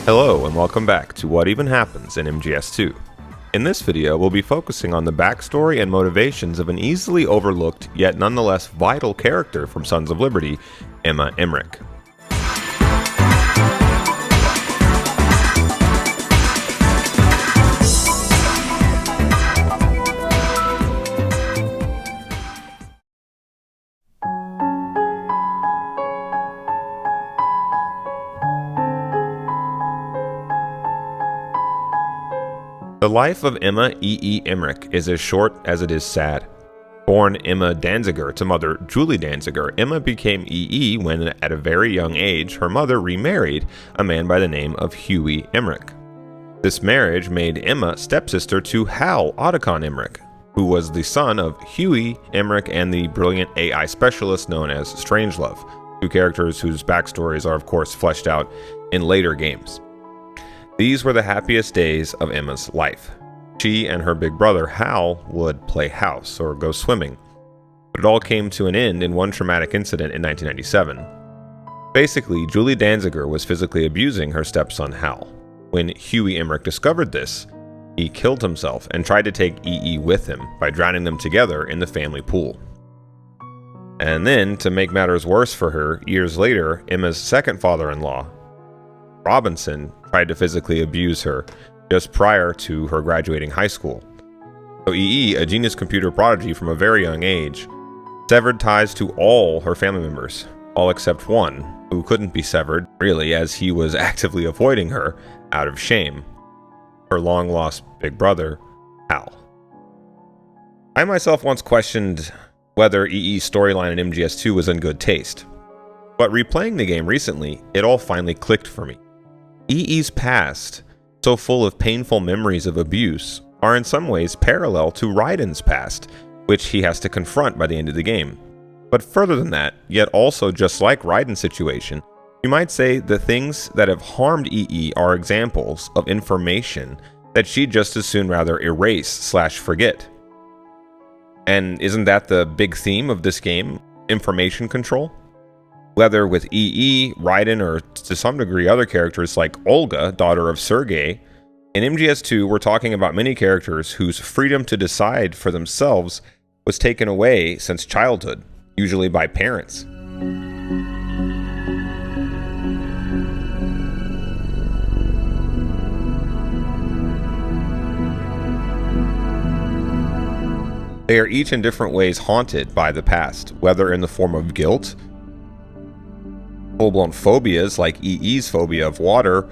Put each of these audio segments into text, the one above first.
Hello and welcome back to What Even Happens in MGS2. In this video, we'll be focusing on the backstory and motivations of an easily overlooked yet nonetheless vital character from Sons of Liberty, Emmerich. The life of Emma E.E. Emmerich is as short as it is sad. Born Emma Danziger to mother Julie Danziger, Emma became E.E. when, at a very young age, her mother remarried a man by the name of Huey Emmerich. This marriage made Emma stepsister to Hal Otacon Emmerich, who was the son of Huey Emmerich and the brilliant AI specialist known as Strangelove, two characters whose backstories are of course fleshed out in later games. These were the happiest days of Emma's life. She and her big brother Hal would play house or go swimming, but it all came to an end in one traumatic incident in 1997. Basically, Julie Danziger was physically abusing her stepson Hal. When Huey Emmerich discovered this, he killed himself and tried to take E.E. with him by drowning them together in the family pool. And then, to make matters worse for her, years later, Emma's second father-in-law, Robinson, tried to physically abuse her just prior to her graduating high school. So E.E., a genius computer prodigy from a very young age, severed ties to all her family members, all except one, who couldn't be severed, really, as he was actively avoiding her out of shame: her long-lost big brother, Hal. I myself once questioned whether E.E.'s storyline in MGS2 was in good taste, but replaying the game recently, it all finally clicked for me. E.E.'s past, so full of painful memories of abuse, are in some ways parallel to Raiden's past, which he has to confront by the end of the game. But further than that, yet also just like Raiden's situation, you might say the things that have harmed E.E. are examples of information that she'd just as soon rather erase/forget. And isn't that the big theme of this game? Information control? Whether with E.E., Raiden, or to some degree other characters like Olga, daughter of Sergei, in MGS2 we're talking about many characters whose freedom to decide for themselves was taken away since childhood, usually by parents. They are each in different ways haunted by the past, whether in the form of guilt, full-blown phobias like E.E.'s phobia of water,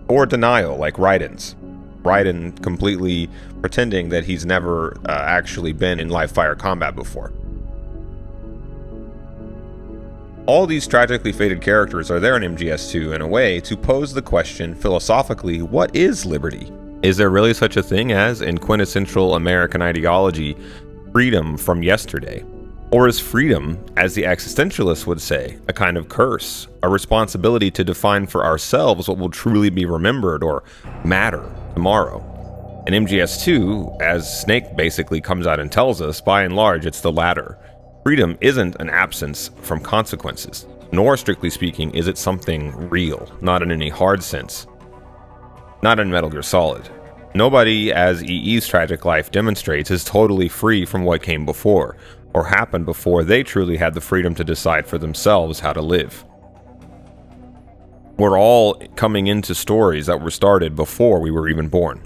or denial like Raiden's. Raiden completely pretending that he's never actually been in live-fire combat before. All these tragically fated characters are there in MGS2 in a way to pose the question philosophically, what is liberty? Is there really such a thing as, in quintessential American ideology, freedom from yesterday? Or is freedom, as the existentialists would say, a kind of curse, a responsibility to define for ourselves what will truly be remembered or matter tomorrow? In MGS2, as Snake basically comes out and tells us, by and large it's the latter. Freedom isn't an absence from consequences, nor strictly speaking is it something real, not in any hard sense. Not in Metal Gear Solid. Nobody, as E.E.'s tragic life demonstrates, is totally free from what came before, or happened before they truly had the freedom to decide for themselves how to live. We're all coming into stories that were started before we were even born.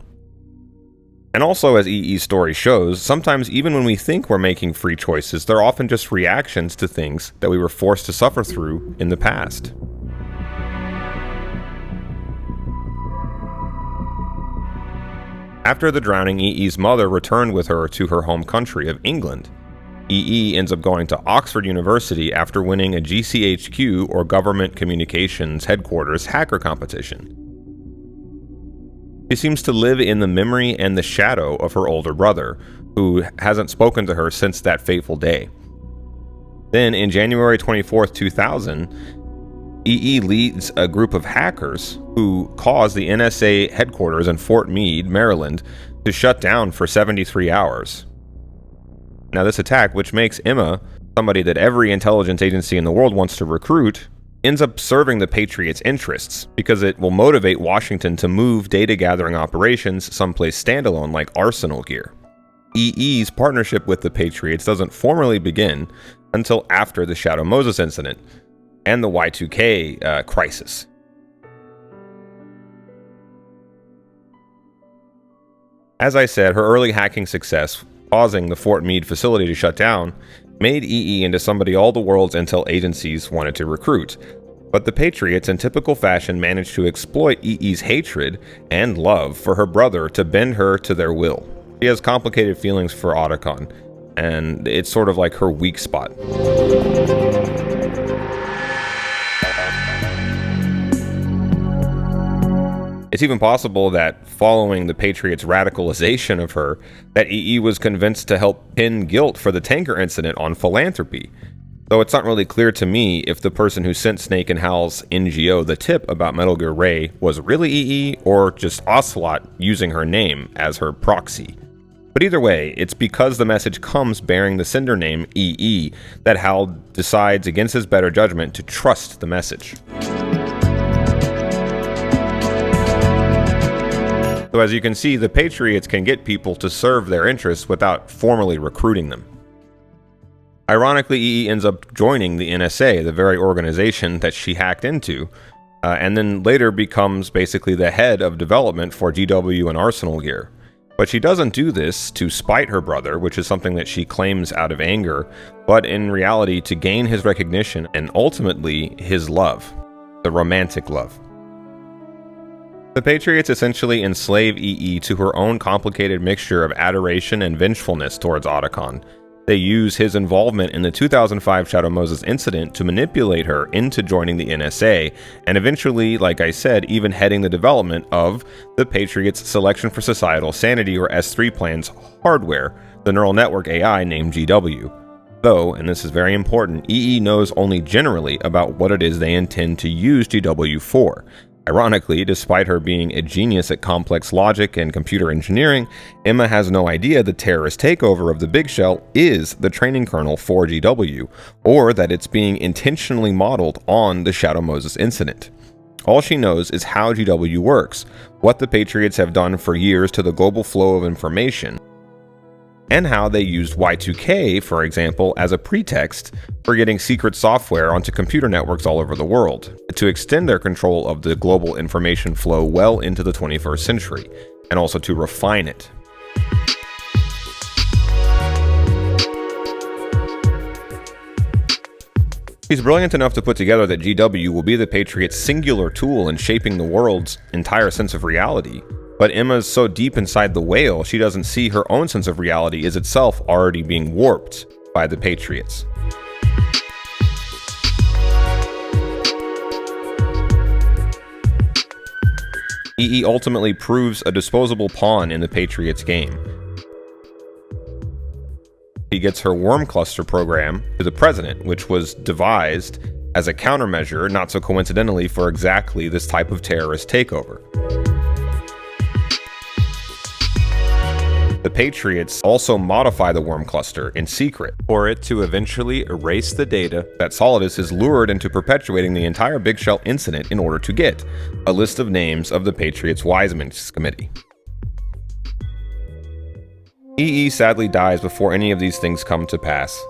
And also, as E.E.'s story shows, sometimes even when we think we're making free choices, they're often just reactions to things that we were forced to suffer through in the past. After the drowning, E.E.'s mother returned with her to her home country of England. E.E. ends up going to Oxford University after winning a GCHQ, or Government Communications Headquarters, hacker competition. She seems to live in the memory and the shadow of her older brother, who hasn't spoken to her since that fateful day. Then, in January 24th, 2000, E.E. leads a group of hackers who caused the NSA headquarters in Fort Meade, Maryland, to shut down for 73 hours. Now, this attack, which makes Emma somebody that every intelligence agency in the world wants to recruit, ends up serving the Patriots' interests because it will motivate Washington to move data gathering operations someplace standalone like Arsenal gear. EE's partnership with the Patriots doesn't formally begin until after the Shadow Moses incident and the Y2K crisis. As I said, her early hacking success, causing the Fort Meade facility to shut down, made EE into somebody all the world's intel agencies wanted to recruit. But the Patriots, in typical fashion, managed to exploit EE's hatred and love for her brother to bend her to their will. She has complicated feelings for Otacon, and it's sort of like her weak spot. It's even possible that following the Patriots' radicalization of her, that EE was convinced to help pin guilt for the tanker incident on philanthropy. Though it's not really clear to me if the person who sent Snake and Hal's NGO the tip about Metal Gear Ray was really EE or just Ocelot using her name as her proxy. But either way, it's because the message comes bearing the sender name EE that Hal decides against his better judgment to trust the message. So as you can see, the Patriots can get people to serve their interests without formally recruiting them. Ironically, EE ends up joining the NSA, the very organization that she hacked into, and then later becomes basically the head of development for GW and Arsenal gear. But she doesn't do this to spite her brother, which is something that she claims out of anger, but in reality to gain his recognition and ultimately his love, the romantic love. The Patriots essentially enslave EE to her own complicated mixture of adoration and vengefulness towards Otacon. They use his involvement in the 2005 Shadow Moses incident to manipulate her into joining the NSA, and eventually, like I said, even heading the development of the Patriots' Selection for Societal Sanity, or S3 plan's hardware, the neural network AI named GW. Though, and this is very important, EE knows only generally about what it is they intend to use GW for. Ironically, despite her being a genius at complex logic and computer engineering, Emma has no idea the terrorist takeover of the Big Shell is the training kernel for GW, or that it's being intentionally modeled on the Shadow Moses incident. All she knows is how GW works, what the Patriots have done for years to the global flow of information, and how they used Y2K, for example, as a pretext for getting secret software onto computer networks all over the world, to extend their control of the global information flow well into the 21st century, and also to refine it. He's brilliant enough to put together that GW will be the Patriots' singular tool in shaping the world's entire sense of reality. But Emma's so deep inside the whale, she doesn't see her own sense of reality is itself already being warped by the Patriots. EE ultimately proves a disposable pawn in the Patriots' game. He gets her worm cluster program to the president, which was devised as a countermeasure, not so coincidentally, for exactly this type of terrorist takeover. The Patriots also modify the worm cluster in secret for it to eventually erase the data that Solidus is lured into perpetuating the entire Big Shell incident in order to get a list of names of the Patriots' Wiseman's Committee. EE sadly dies before any of these things come to pass.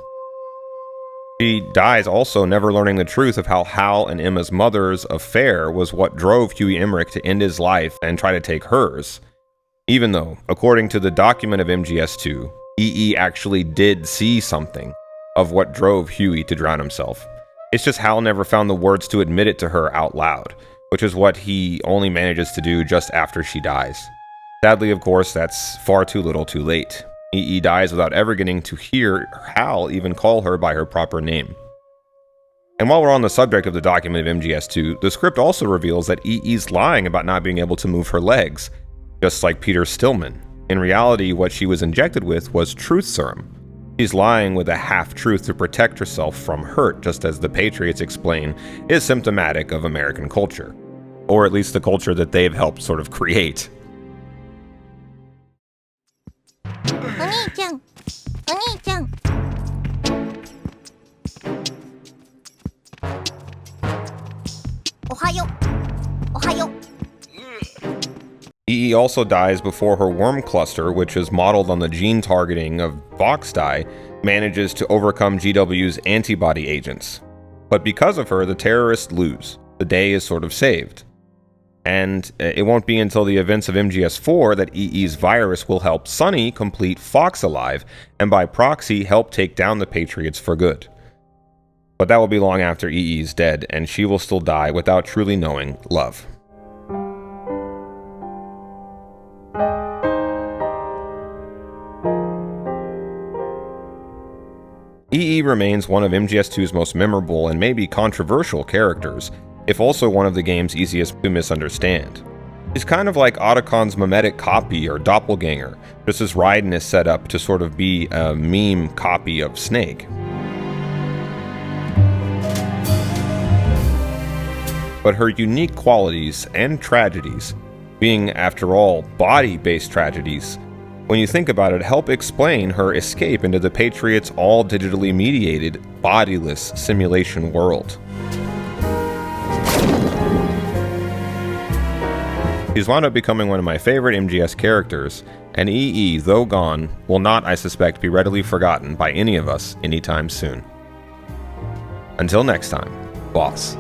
She dies also never learning the truth of how Hal and Emma's mother's affair was what drove Huey Emmerich to end his life and try to take hers. Even though, according to the document of MGS2, EE actually did see something of what drove Huey to drown himself. It's just Hal never found the words to admit it to her out loud, which is what he only manages to do just after she dies. Sadly, of course, that's far too little too late. EE dies without ever getting to hear Hal even call her by her proper name. And while we're on the subject of the document of MGS2, the script also reveals that EE's lying about not being able to move her legs, just like Peter Stillman. In reality, what she was injected with was truth serum. She's lying with a half-truth to protect herself from hurt, just as the Patriots explain is symptomatic of American culture. Or at least the culture that they've helped sort of create. EE also dies before her worm cluster, which is modeled on the gene targeting of FOXHOUND, manages to overcome GW's antibody agents. But because of her, the terrorists lose. The day is sort of saved. And it won't be until the events of MGS2 that EE's virus will help Sunny complete Fox Alive, and by proxy help take down the Patriots for good. But that will be long after EE is dead, and she will still die without truly knowing love. EE remains one of MGS2's most memorable and maybe controversial characters, if also one of the game's easiest to misunderstand. He's kind of like Otacon's mimetic copy or doppelganger, just as Raiden is set up to sort of be a meme copy of Snake. But her unique qualities and tragedies, being after all body-based tragedies, when you think about it, help explain her escape into the Patriots' all digitally mediated, bodiless simulation world. She's wound up becoming one of my favorite MGS characters, and EE, though gone, will not, I suspect, be readily forgotten by any of us anytime soon. Until next time, boss.